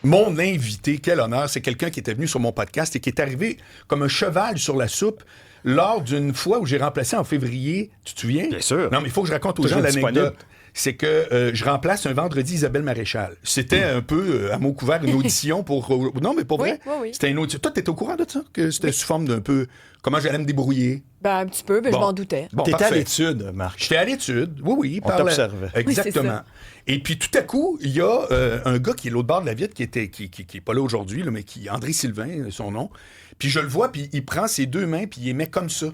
Mon invité, quel honneur, c'est quelqu'un qui était venu sur mon podcast et qui est arrivé comme un cheval sur la soupe lors d'une fois où j'ai remplacé en février. Tu te souviens? Bien sûr. Non, mais il faut que je raconte aux Toujours gens l'anecdote. disponible. C'est que je remplace un vendredi Isabelle Maréchal. C'était un peu, à mot couvert, une audition pour... non, mais pour vrai. Oui. C'était une audition. Toi, t'étais au courant de ça? Que c'était sous forme d'un peu... Comment j'allais me débrouiller? Ben, un petit peu, mais Bon. je m'en doutais. Bon, T'étais à parfait. l'étude, Marc. J'étais à l'étude, oui. On t'observait. Exactement. Oui, Et puis tout à coup, il y a un gars qui est l'autre bord de la vitre, qui est pas là aujourd'hui, là, mais qui André Sylvain, son nom. Puis je le vois, puis il prend ses deux mains, puis il les met comme ça.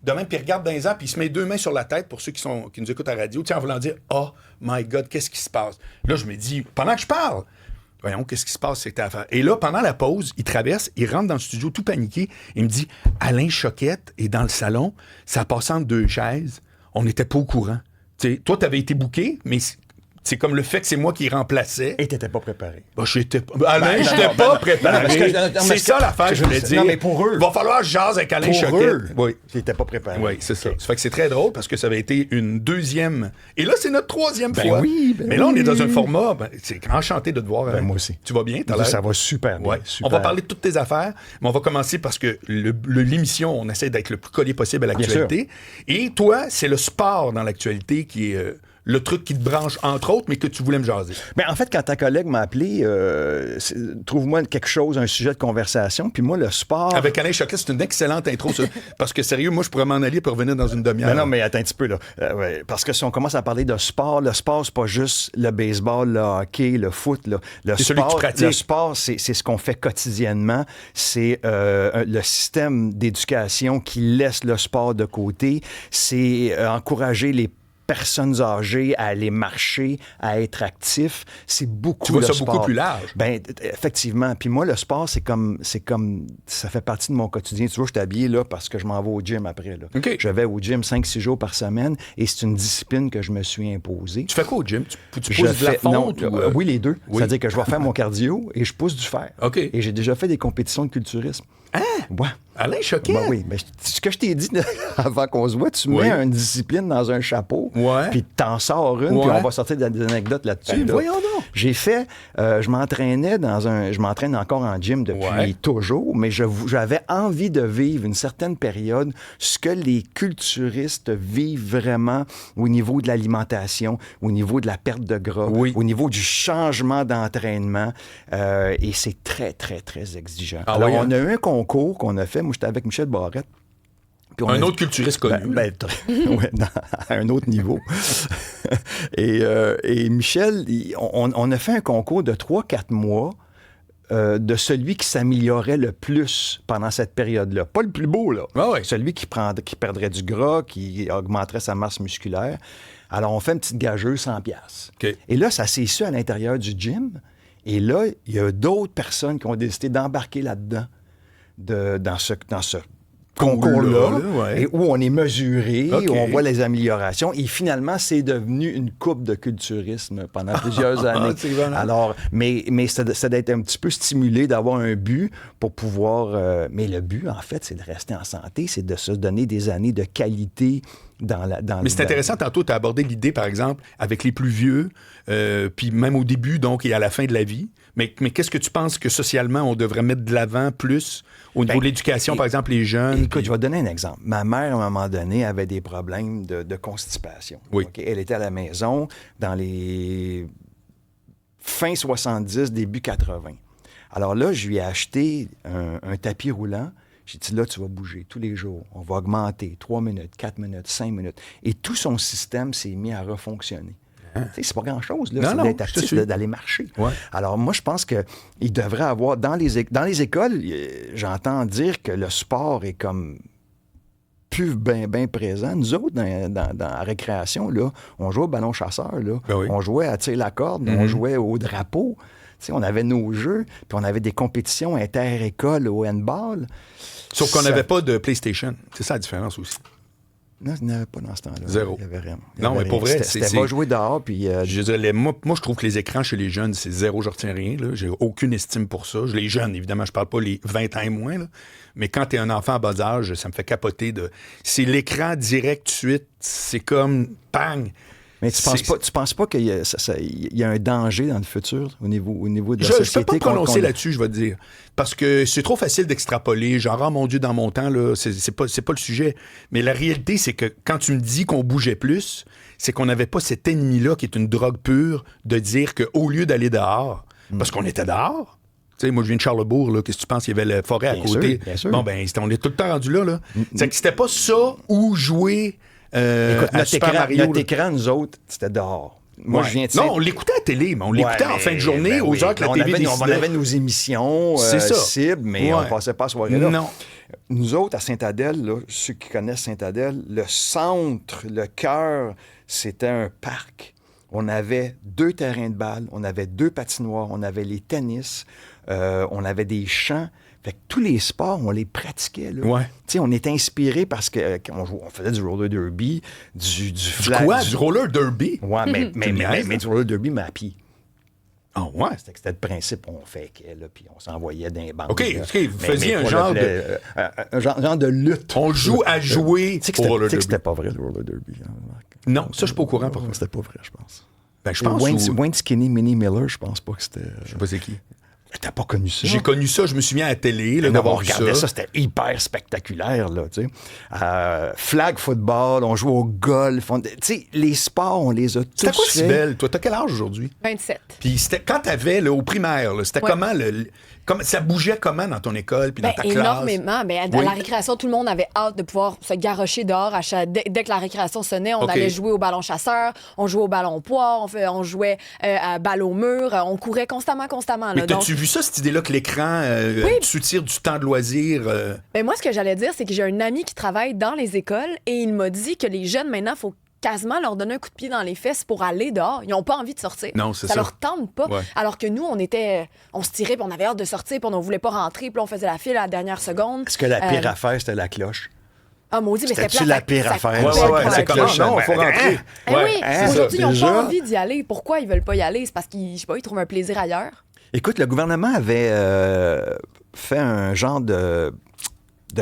De même, puis il regarde dans les airs, puis il se met deux mains sur la tête pour ceux qui nous écoutent à la radio, en voulant dire « Oh my God, qu'est-ce qui se passe? » Là, je me dis, pendant que je parle, voyons, qu'est-ce qui se passe, c'était à faire. Et là, pendant la pause, il traverse, il rentre dans le studio tout paniqué. Il me dit, Alain Choquette est dans le salon, ça passe entre deux chaises. On n'était pas au courant. T'sais, toi, t'avais été booké, mais c'est comme le fait que c'est moi qui remplaçais. Et t'étais pas préparé. Bah, Alain, j'étais pas préparé. C'est ça l'affaire que je voulais dire. Non, mais pour eux. Il va falloir que je jase avec Alain Pour Choquette. eux, Oui. t'étais pas préparé. Oui, c'est ça. Ça fait que c'est très drôle parce que ça avait été une deuxième. Et là, c'est notre troisième fois. Oui, mais là, on est dans un format. C'est enchanté de te voir. Ben, moi aussi. Tu vas bien? T'as l'air? Ça va super bien. Ouais. Super. On va parler de toutes tes affaires, mais on va commencer parce que l'émission, on essaie d'être le plus collé possible à l'actualité. Et toi, c'est le sport dans l'actualité qui est le truc qui te branche, entre autres, mais que tu voulais me jaser. Ben, en fait, quand ta collègue m'a appelé, trouve-moi quelque chose, un sujet de conversation, puis moi, le sport... Avec Alain Choquette, c'est une excellente intro, ça. Parce que sérieux, moi, je pourrais m'en aller pour revenir dans une demi-heure. Mais non, mais attends un petit peu, là. Ouais, parce que si on commence à parler de sport, le sport, c'est pas juste le baseball, le hockey, le foot, là. C'est celui que tu pratiques. Le sport, c'est ce qu'on fait quotidiennement. C'est le système d'éducation qui laisse le sport de côté. C'est encourager les personnes âgées à aller marcher, à être actifs. C'est beaucoup Tu vois le ça sport. beaucoup plus large. Ben, effectivement. Puis moi, le sport, c'est comme, ça fait partie de mon quotidien. Tu vois, je suis habillé là parce que je m'en vais au gym après, là. OK. Je vais au gym 5-6 jours par semaine et c'est une discipline que je me suis imposée. Tu fais quoi au gym? Tu Je pousses de la fais- fonte? non, ou, oui, les deux. Oui. C'est-à-dire que je vais faire mon cardio et je pousse du fer. OK. Et j'ai déjà fait des compétitions de culturisme. Hein? Ouais. Alain Choquette? Ben oui, mais ce que je t'ai dit avant qu'on se voit, tu Oui. mets une discipline dans un chapeau, Ouais. puis t'en sors une, puis Ouais. on va sortir des anecdotes là-dessus. Ben, là. voyons donc. J'ai fait, je m'entraîne encore en gym depuis Ouais. toujours, mais j'avais envie de vivre une certaine période ce que les culturistes vivent vraiment au niveau de l'alimentation, au niveau de la perte de gras, Oui. au niveau du changement d'entraînement, et c'est très, très, très exigeant. Ah Alors, oui, hein? on a eu un concours qu'on a fait, moi j'étais avec Michel Barrette. Puis on Un a- autre culturiste connu. ouais, à un autre niveau. et Michel, on a fait un concours de 3-4 mois de celui qui s'améliorait le plus pendant cette période-là. Pas le plus beau, là. Ah ouais. Celui qui perdrait du gras, qui augmenterait sa masse musculaire. Alors, on fait une petite gageuse 100$. OK. Et là, ça s'est su à l'intérieur du gym. Et là, il y a d'autres personnes qui ont décidé d'embarquer là-dedans, dans ce concours-là, ouais. et où on est mesuré, OK. où on voit les améliorations. Et finalement, c'est devenu une coupe de culturisme pendant plusieurs années. C'est voilà. Alors, mais ça d'être un petit peu stimulé, d'avoir un but pour pouvoir... mais le but, en fait, c'est de rester en santé, c'est de se donner des années de qualité dans Mais c'est intéressant, tantôt, tu as abordé l'idée, par exemple, avec les plus vieux, puis même au début, donc, et à la fin de la vie. Mais qu'est-ce que tu penses que socialement, on devrait mettre de l'avant plus au niveau de l'éducation, par exemple, les jeunes? Écoute, je vais te donner un exemple. Ma mère, à un moment donné, avait des problèmes de constipation. Oui. OK? Elle était à la maison dans les fin 70, début 80. Alors là, je lui ai acheté un tapis roulant. J'ai dit, là, tu vas bouger tous les jours. On va augmenter 3 minutes, 4 minutes, 5 minutes. Et tout son système s'est mis à refonctionner. Tu sais, c'est pas grand-chose, là. Non, C'est non, d'être je te actif, suis. d'aller marcher. Ouais. Alors, moi, je pense qu'il devrait avoir... Dans les écoles, j'entends dire que le sport est comme plus bien présent. Nous autres, dans la récréation, là, on jouait au ballon chasseur, là. Ben oui. On jouait à tirer la corde, on jouait au drapeau. Tu sais, on avait nos jeux, puis on avait des compétitions inter-écoles au handball. Sauf qu'on Ça- n'avait pas de PlayStation. C'est ça la différence aussi. Non, il n'y en avait pas dans ce temps-là. Zéro. Il y avait rien. Non, mais pour vrai, c'était va jouer dehors, puis... Je veux dire, moi, je trouve que les écrans chez les jeunes, c'est zéro, je retiens rien. Là. J'ai aucune estime pour ça. Les jeunes, évidemment, je parle pas les 20 ans et moins. Là. Mais quand tu es un enfant à bas âge, ça me fait capoter de... C'est l'écran direct, tout de suite. C'est comme... Bang! Mais tu penses pas qu'il y a un danger dans le futur au niveau de la société? Je peux pas me prononcer là-dessus, je vais te dire. Parce que c'est trop facile d'extrapoler. Genre, ah, mon Dieu, dans mon temps, là, c'est pas le sujet. Mais la réalité, c'est que quand tu me dis qu'on bougeait plus, c'est qu'on n'avait pas cet ennemi-là qui est une drogue pure de dire qu'au lieu d'aller dehors, parce qu'on était dehors. Tu sais, moi, je viens de Charlesbourg, là. Qu'est-ce que tu penses? Il y avait la forêt à côté. Bien sûr. Bon, ben, on est tout le temps rendu là. C'est que c'était pas ça ou jouer Écoute, à Super Mario. Notre écran, nous autres, c'était dehors. Moi, je viens de... Non, on l'écoutait à la télé, mais on l'écoutait en fin de journée, aux heures que la télé décidait. On avait nos émissions cibles, mais on ne passait pas à soirée là. Non. Nous autres, à Sainte-Adèle, là, ceux qui connaissent Sainte-Adèle, le centre, le cœur, c'était un parc. On avait 2 terrains de balle, on avait 2 patinoires, on avait les tennis, on avait des champs. Fait que tous les sports, on les pratiquait. Là. Ouais. Tu sais, on était inspiré parce que on faisait du roller derby, du flag. Quoi? Du roller derby? Ouais, mais du roller derby, mais à pied. Ah, ouais. C'était le principe, on fait là, puis on s'envoyait d'un banc. OK, vous faisiez un genre de... un genre de lutte. On joue à jouer au roller derby. C'était pas vrai, le roller derby. Hein, non, ça, je suis pas au courant. C'était pas vrai, je pense. Ben, je pense Wayne Skinny Minnie Miller, je pense pas que c'était... Je sais pas c'est qui. T'as pas connu ça? J'ai connu ça, je me souviens à la télé, là, d'avoir vu ça. On regardait ça, c'était hyper spectaculaire, là, tu sais. Flag football, on joue au golf. Tu sais, les sports, on les a tous C'était quoi, fait. Sibelle? Toi, t'as quel âge aujourd'hui? 27. Puis quand t'avais, là, au primaire, là, c'était comment ça bougeait comment dans ton école puis dans ta classe? Énormément. À la récréation, tout le monde avait hâte de pouvoir se garrocher dehors. Dès que la récréation sonnait, on allait jouer au ballon chasseur, on jouait au ballon poire, on jouait à balle au mur, on courait constamment. Mais là, t'as-tu vu ça, cette idée-là, que l'écran soutire du temps de loisir? Moi, ce que j'allais dire, c'est que j'ai un ami qui travaille dans les écoles et il m'a dit que les jeunes, maintenant, il faut quasiment leur donner un coup de pied dans les fesses pour aller dehors. Ils n'ont pas envie de sortir. Non, c'est ça. Ça leur tente pas. Ouais. Alors que nous, on se tirait, puis on avait hâte de sortir, puis on ne voulait pas rentrer, puis on faisait la file à la dernière seconde. Est-ce que la pire affaire, c'était la cloche? Ah, maudit, mais c'était la pire affaire? Ouais, c'est comment? Non, il faut rentrer. Aujourd'hui, ils n'ont pas envie d'y aller. Pourquoi ils veulent pas y aller? C'est parce qu'ils, je sais pas, ils trouvent un plaisir ailleurs. Écoute, le gouvernement avait fait un genre de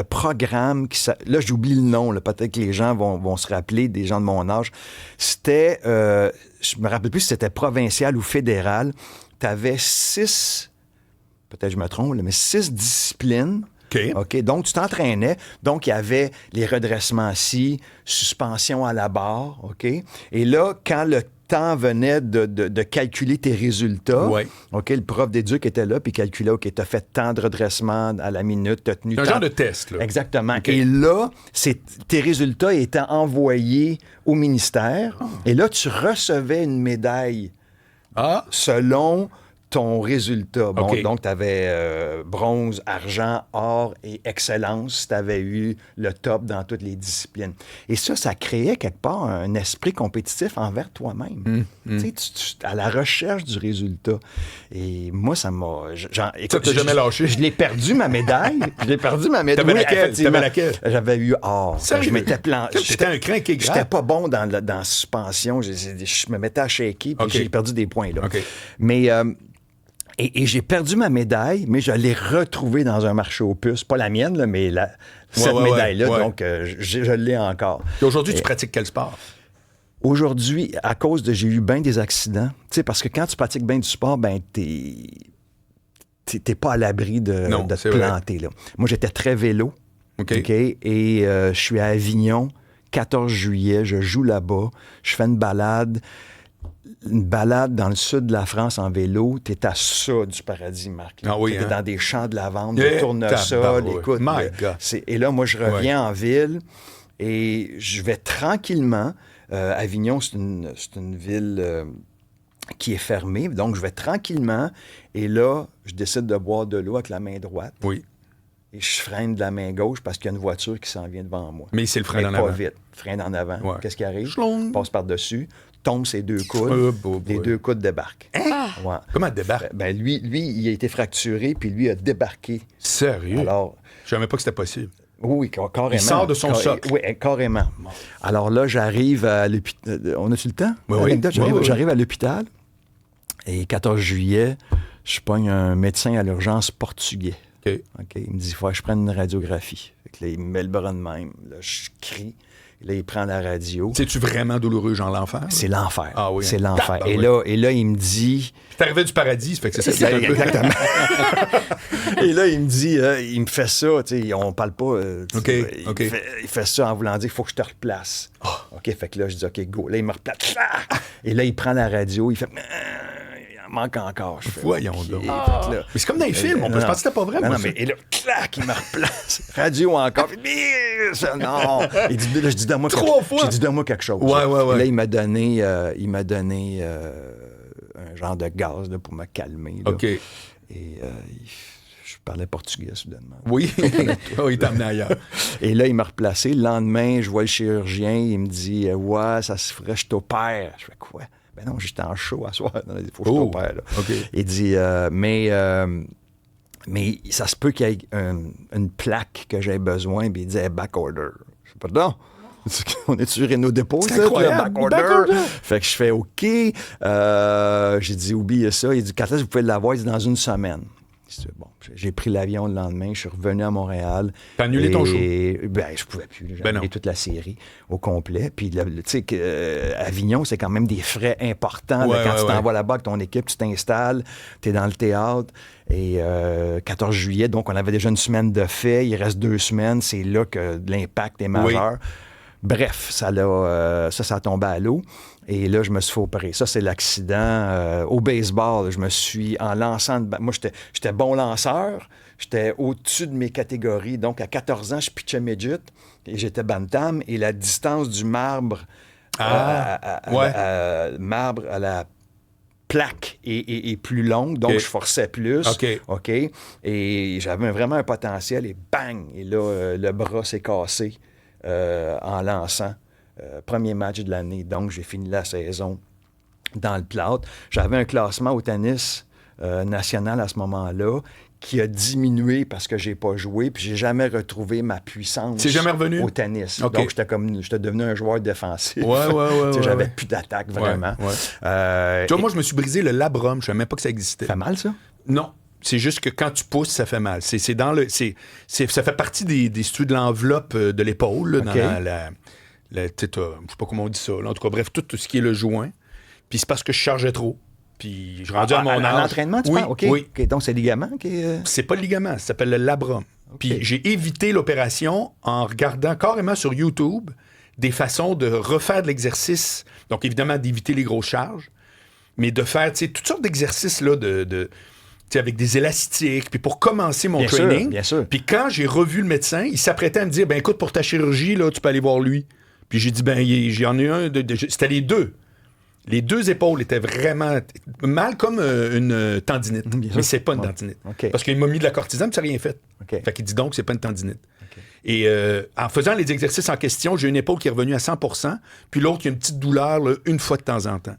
programme là, j'oublie le nom, là, peut-être que les gens vont se rappeler, des gens de mon âge. C'était, je me rappelle plus si c'était provincial ou fédéral. Tu avais 6, peut-être je me trompe, mais 6 disciplines. OK. Donc, tu t'entraînais. Donc, il y avait les redressements assis, suspension à la barre. OK. Et là, quand le temps venait de calculer tes résultats, OK, le prof d'éduc était là, puis calculait, OK, t'as fait tant de redressements à la minute, t'as tenu un genre de test, là. Exactement. Okay. Et là, tes résultats étaient envoyés au ministère, et là, tu recevais une médaille selon ton résultat. Bon, donc, tu avais bronze, argent, or et excellence si tu avais eu le top dans toutes les disciplines. Et ça créait quelque part un esprit compétitif envers toi-même. Tu sais, à la recherche du résultat. Et moi, ça m'a... Écoute, t'as jamais lâché? Je l'ai perdu, ma médaille. T'avais laquelle? J'avais eu or. Sérieux? Je m'étais planté. J'étais un crin qui est grave. J'étais pas bon dans la suspension. Je me mettais à shaker, puis j'ai perdu des points, là. Okay. Mais... Et j'ai perdu ma médaille, mais je l'ai retrouvée dans un marché aux puces. Pas la mienne, là, mais cette médaille-là. Donc, je l'ai encore. Et aujourd'hui, tu pratiques quel sport? Aujourd'hui, à cause j'ai eu bien des accidents. Tu sais, parce que quand tu pratiques bien du sport, ben t'es pas à l'abri de te planter. Là. Moi, j'étais très vélo. OK. Et je suis à Avignon, 14 juillet, je joue là-bas, je fais une balade dans le sud de la France en vélo, t'es à ça du paradis, Marc. T'es dans des champs de lavande, des tournesols, écoute. Et là, moi, je reviens en ville et je vais tranquillement. Avignon, c'est une ville qui est fermée, donc je vais tranquillement et là, je décide de boire de l'eau avec la main droite. Oui. Et je freine de la main gauche parce qu'il y a une voiture qui s'en vient devant moi. Mais c'est le frein en avant. Pas vite. Frein en avant. Ouais. Qu'est-ce qui arrive? Schlong. Passe par-dessus, tombe ses 2 coudes. Les 2 coudes débarquent. Ouais. Comment elle débarque? Ben lui, il a été fracturé, puis lui a débarqué. Sérieux? Alors, je savais même pas que c'était possible. Oui, carrément. Il sort de son socle. Oui, carrément. Alors là, j'arrive à l'hôpital. On a-tu le temps? Oui. J'arrive à l'hôpital. Et 14 juillet, je pogne un médecin à l'urgence portugais. OK. Il me dit, il faut que je prenne une radiographie. Fait que là, il me met le bras de même. Là, je crie. Là, il prend la radio. C'est-tu vraiment douloureux, genre l'enfer? C'est l'enfer. Ah oui. C'est l'enfer. Ah, et, ouais. là, il me dit... C'est arrivé du paradis, ça fait que c'est ça qui est un peu... Exactement. Et là, il me dit, il me fait ça, tu sais, on parle pas. Il fait ça en voulant dire, il faut que je te replace. OK, fait que là, je dis, OK, go. Là, il me replace. Et là, il prend la radio, il fait, il en manque encore. Je fais, voyons OK. donc. Fait que là, Mais c'est comme dans les films, je pensais que c'était pas vrai, non, moi, non, ça. mais et là, clac, il me replace. Radio encore. Non. Il dit, là, je dis, donne-moi quelque chose. J'ai dit, donne-moi quelque chose. Ouais. Et là, il m'a donné un genre de gaz là, pour me calmer. Là. OK. Et je parlais portugais soudainement. Oui. Il t'a amené ailleurs. Et là, il m'a replacé. Le lendemain, je vois le chirurgien. Il me dit, ouais, ça se ferait, je t'opère. Je fais quoi? Ben non, j'étais en show à soir. Il faut que je t'opère. Là. OK. Il dit, mais ça se peut qu'il y ait une plaque que j'ai besoin. Puis il disait back order. Je sais pas, pardon. On est sur Renault Dépôt, c'est ça, incroyable. back order. Fait que je fais OK. J'ai dit, oubliez ça. Il dit, quand est-ce que vous pouvez l'avoir? Il dit, dans une semaine. Bon, j'ai pris l'avion le lendemain, je suis revenu à Montréal. T'as annulé ton show? Ben, je pouvais plus. J'ai annulé toute la série au complet. Puis, tu sais, Avignon, c'est quand même des frais importants. Quand tu t'en vas là-bas avec ton équipe, tu t'installes, tu es dans le théâtre. Et 14 juillet, donc on avait déjà une semaine de fait. Il reste 2 semaines. C'est là que l'impact est majeur. Bref, ça a tombé à l'eau. Et là, je me suis fait opérer. Ça, c'est l'accident. Au baseball, je me suis, en lançant... Moi, j'étais bon lanceur. J'étais au-dessus de mes catégories. Donc, à 14 ans, je pitchais midget et j'étais bantam. Et la distance du marbre marbre à la plaque est plus longue. Donc, je forçais plus. OK. Et j'avais vraiment un potentiel. Et bang! Et là, le bras s'est cassé en lançant. Premier match de l'année, donc j'ai fini la saison dans le plâtre. J'avais un classement au tennis national à ce moment-là qui a diminué parce que j'ai pas joué, puis j'ai jamais retrouvé ma puissance. C'est jamais revenu au tennis. Donc j'étais devenu un joueur défensif. J'avais plus d'attaque vraiment. Tu vois, moi je me suis brisé le labrum, je savais même pas que ça existait. Ça fait mal ça? Non. C'est juste que quand tu pousses, ça fait mal. Ça fait partie des studios de l'enveloppe de l'épaule, là, dans je sais pas comment on dit ça. Là. En tout cas, bref, tout ce qui est le joint. Puis c'est parce que je chargeais trop. Puis je rendu à mon âge. En entraînement, tu parles? Oui. OK, donc c'est le ligament qui est... C'est pas le ligament, ça s'appelle le labrum. Puis j'ai évité l'opération en regardant carrément sur YouTube des façons de refaire de l'exercice. Donc évidemment, d'éviter les grosses charges, mais de faire toutes sortes d'exercices là, avec des élastiques, puis pour commencer mon training. Bien sûr. Puis quand j'ai revu le médecin, il s'apprêtait à me dire, ben écoute, pour ta chirurgie, là, tu peux aller voir lui. Puis j'ai dit, ben j'en ai un, c'était les deux. Les 2 épaules étaient vraiment mal comme une tendinite. Mais c'est pas une tendinite. Parce qu'il m'a mis de la cortisone, puis ça n'a rien fait. Fait qu'il dit donc, c'est pas une tendinite. Et en faisant les exercices en question, j'ai une épaule qui est revenue à 100%, puis l'autre, il y a une petite douleur là, une fois de temps en temps.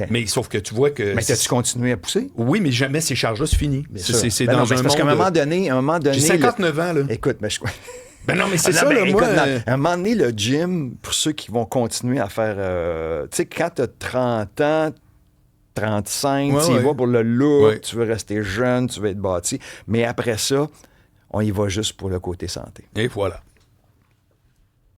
Mais sauf que tu vois que... Mais as-tu continué à pousser? Oui, mais jamais ces charges-là, c'est fini. C'est dans un monde... Parce qu'à un moment donné... J'ai 59 ans, là. Écoute, mais je... Ben non, mais c'est ça, là, écoute, moi... À un moment donné, le gym, pour ceux qui vont continuer à faire... tu sais, quand t'as 30 ans, 35, tu y vas pour le look, tu veux rester jeune, tu veux être bâti. Mais après ça, on y va juste pour le côté santé. Et voilà.